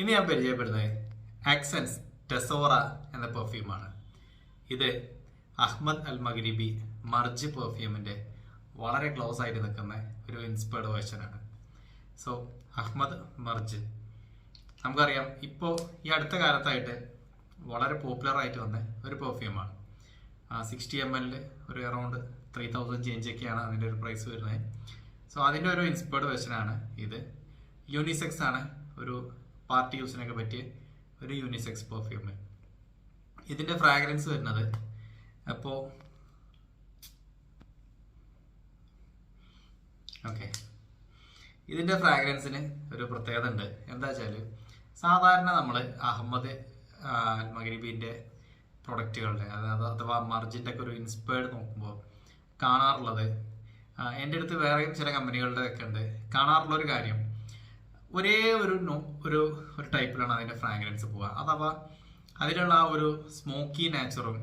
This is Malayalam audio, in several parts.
ഇനി ഞാൻ പരിചയപ്പെടുന്നത് ആക്സെൻസ് ടെസോറ എന്ന പെർഫ്യൂമാണ്. ഇത് അഹ്മദ് അൽ മഗ്രിബി മർജ് പെർഫ്യൂമിന്റെ വളരെ ക്ലോസ് ആയിട്ട് നിൽക്കുന്ന ഒരു ഇൻസ്പയർഡ് വേർഷനാണ്. സോ അഹ്മദ് മർജ് നമുക്കറിയാം, ഇപ്പോൾ ഈ അടുത്ത കാലത്തായിട്ട് വളരെ പോപ്പുലർ ആയിട്ട് വന്ന ഒരു പെർഫ്യൂമാണ്. 60 ml ഒരു അറൗണ്ട് 3000 ചേഞ്ചൊക്കെയാണ് അതിൻ്റെ ഒരു പ്രൈസ് വരുന്നത്. സോ അതിൻ്റെ ഒരു ഇൻസ്പയർഡ് വേർഷനാണ് ഇത്. യൂണിസെക്സ് ആണ്, ഒരു പാർട്ടി യൂസിനൊക്കെ പറ്റിയ ഒരു യൂണിസെക്സ് പെർഫ്യൂം. ഇതിൻ്റെ ഫ്രാഗ്രൻസ് വരുന്നത് അപ്പോൾ ഇതിൻ്റെ ഫ്രാഗ്രൻസിന് ഒരു പ്രത്യേകത ഉണ്ട്. എന്താ വെച്ചാൽ സാധാരണ നമ്മൾ അഹമ്മദ് അൽ മഗ്രിബിൻ്റെ പ്രൊഡക്റ്റുകളുടെ അഥവാ മർജിൻ്റെ ഒക്കെ ഒരു ഇൻസ്പയർഡ് നോക്കുമ്പോൾ കാണാറുള്ളത്, എൻ്റെ അടുത്ത് വേറെയും ചില കമ്പനികളുടെ ഒക്കെ ഉണ്ട്, കാണാറുള്ളൊരു കാര്യം ഒരേ ഒരു ടൈപ്പിലാണ് അതിൻ്റെ ഫ്രാഗ്രൻസ് പോവുക. അഥവാ അതിലുള്ള ആ ഒരു സ്മോക്കി നാച്ചുറും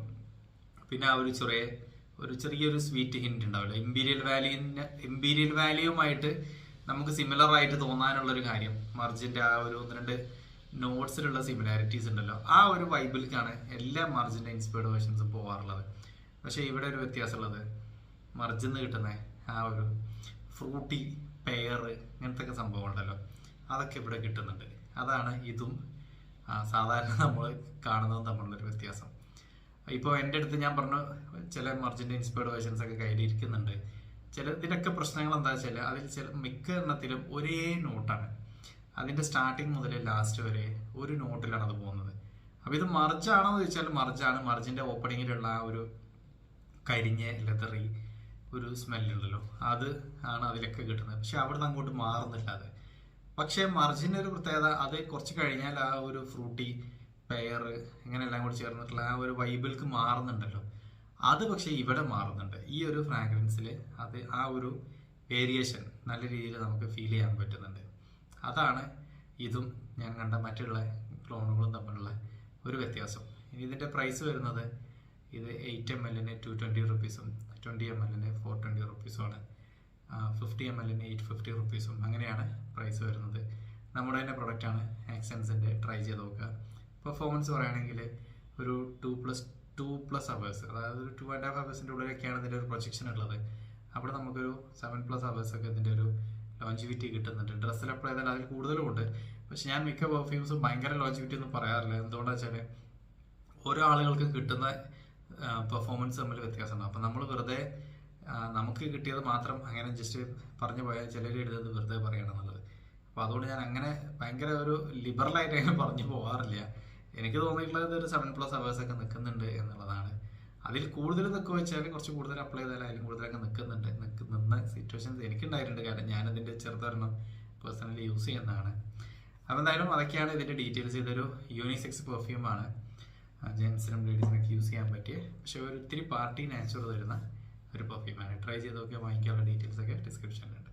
പിന്നെ ആ ഒരു ചെറിയൊരു സ്വീറ്റ് ഹിന്റ് ഉണ്ടാവില്ല. ഇമ്പീരിയൽ വാല്യൂമായിട്ട് നമുക്ക് സിമിലർ ആയിട്ട് തോന്നാനുള്ളൊരു കാര്യം മർജിൻ്റെ ആ ഒരു 1-2 നോട്ട്സിലുള്ള സിമിലാരിറ്റീസ് ഉണ്ടല്ലോ, ആ ഒരു വൈബിലേക്കാണ് എല്ലാ മർജിൻ്റെ ഇൻസ്പയർഡ് വേർഷൻസും പോകാറുള്ളത്. പക്ഷേ ഇവിടെ ഒരു വ്യത്യാസമുള്ളത്, മർജിൽ നിന്ന് കിട്ടുന്ന ആ ഒരു ഫ്രൂട്ടി പെയർ ഇങ്ങനത്തെ ഒക്കെ സംഭവം ഉണ്ടല്ലോ, അതൊക്കെ ഇവിടെ കിട്ടുന്നുണ്ട്. അതാണ് ഇതും സാധാരണ നമ്മൾ കാണുന്നതും തമ്മിലുള്ളൊരു വ്യത്യാസം. ഇപ്പോൾ എൻ്റെ അടുത്ത് ഞാൻ പറഞ്ഞു ചില മർജിൻ്റെ ഇൻസ്പയർഡ് വേർഷൻസ് ഒക്കെ കയ്യിലിരിക്കുന്നുണ്ട്. ഇതിലൊക്കെ പ്രശ്നങ്ങൾ എന്താ വെച്ചാൽ അതിൽ മിക്ക എണ്ണത്തിലും ഒരേ നോട്ടാണ്. അതിൻ്റെ സ്റ്റാർട്ടിങ് മുതൽ ലാസ്റ്റ് വരെ ഒരു നോട്ടിലാണ് അത് പോകുന്നത്. അപ്പോൾ ഇത് മർജാണോ എന്ന് ചോദിച്ചാൽ മർജാണ്. മർജിൻ്റെ ഓപ്പണിങ്ങിലുള്ള ആ ഒരു കരിഞ്ഞ ലെതറി ഒരു സ്മെല്ലുണ്ടല്ലോ, അത് ആണ് അതിലൊക്കെ കിട്ടുന്നത്. പക്ഷെ അവിടെ നിന്ന് അങ്ങോട്ട് മാറുന്നില്ല അത്. പക്ഷേ മർജിൻ്റെ ഒരു പ്രത്യേകത, അത് കുറച്ച് കഴിഞ്ഞാൽ ആ ഒരു ഫ്രൂട്ടി പെയർ ഇങ്ങനെയെല്ലാം കൂടി ചേർന്നിട്ടുള്ള ആ ഒരു വൈബിൾക്ക് മാറുന്നുണ്ടല്ലോ, അത് പക്ഷേ ഇവിടെ മാറുന്നുണ്ട്. ഈ ഒരു ഫ്രാഗ്രൻസിൽ അത് ആ ഒരു വേരിയേഷൻ നല്ല രീതിയിൽ നമുക്ക് ഫീൽ ചെയ്യാൻ പറ്റുന്നുണ്ട്. അതാണ് ഇതും ഞാൻ കണ്ട മറ്റുള്ള ക്ലോണുകളും തമ്മിലുള്ള ഒരു വ്യത്യാസം. ഇനി ഇതിൻ്റെ പ്രൈസ് വരുന്നത്, ഇത് 8 ml 220 റുപ്പീസും 20 ml 420 റുപ്പീസുമാണ്. 50 ml 850 റുപ്പീസും അങ്ങനെയാണ് പ്രൈസ് വരുന്നത്. നമ്മുടെ തന്നെ പ്രൊഡക്റ്റാണ് ആക്സെൻസിൻ്റെ. ട്രൈ ചെയ്ത് നോക്കുക. പെർഫോമൻസ് പറയുകയാണെങ്കിൽ ഒരു 2+ hours, അതായത് ഒരു 2.5 hours ഉള്ളിലൊക്കെയാണ് ഇതിൻ്റെ ഒരു പ്രൊജക്ഷൻ ഉള്ളത്. അവിടെ നമുക്കൊരു 7+ hours ഒക്കെ ഇതിൻ്റെ ഒരു ലോഞ്ചിവിറ്റി കിട്ടുന്നുണ്ട്. ഡ്രസ്സിൽ അപ്ലൈ ചെയ്താൽ അതിൽ കൂടുതലും ഉണ്ട്. പക്ഷെ ഞാൻ മിക്ക പെർഫ്യൂംസും ഭയങ്കര ലോഞ്ചിവിറ്റി ഒന്നും പറയാറില്ല. എന്തുകൊണ്ടാണെന്ന് വെച്ചാൽ ഓരോ ആളുകൾക്ക് കിട്ടുന്ന പെർഫോമൻസ് തമ്മിൽ വ്യത്യാസമുണ്ട്. അപ്പം നമ്മൾ വെറുതെ നമുക്ക് കിട്ടിയത് മാത്രം അങ്ങനെ ജസ്റ്റ് പറഞ്ഞു പോയാൽ ചിലർ എഴുതുന്നത് വെറുതെ പറയണമെന്നുള്ളത്. അപ്പോൾ അതുകൊണ്ട് ഞാൻ അങ്ങനെ ഭയങ്കര ഒരു ലിബറലായിട്ട് അങ്ങനെ പറഞ്ഞു പോകാറില്ല. എനിക്ക് തോന്നിയിട്ടുള്ളത് ഒരു 7+ hours ഒക്കെ നിൽക്കുന്നുണ്ട് എന്നുള്ളതാണ്. അതിൽ കൂടുതൽ നിൽക്കുക വെച്ചാൽ കുറച്ച് കൂടുതൽ അപ്ലൈ ചെയ്താൽ അതിലും കൂടുതലൊക്കെ നിന്ന സിറ്റുവേഷൻസ് എനിക്കുണ്ടായിട്ടുണ്ട്. കാരണം ഞാനതിൻ്റെ ചെറുതൊരെണ്ണം പേഴ്സണലി യൂസ് ചെയ്യുന്നതാണ്. അപ്പോൾ എന്തായാലും അതൊക്കെയാണ് ഇതിൻ്റെ ഡീറ്റെയിൽസ്. ഇതൊരു യൂണിസെക്സ് പെർഫ്യൂമാണ്, ജെൻസിനും ലേഡീസിനൊക്കെ യൂസ് ചെയ്യാൻ പറ്റിയ, പക്ഷേ ഒരു ഇത്തിരി പാർട്ടി നാച്ചുറൽ തരുന്ന ഒരു പെർഫ്യൂമാണ്. ട്രൈ ചെയ്ത് നോക്കിയാൽ വാങ്ങിക്കാനുള്ള ഡീറ്റെയിൽസൊക്കെ ഡിസ്ക്രിപ്ഷനിലുണ്ട്.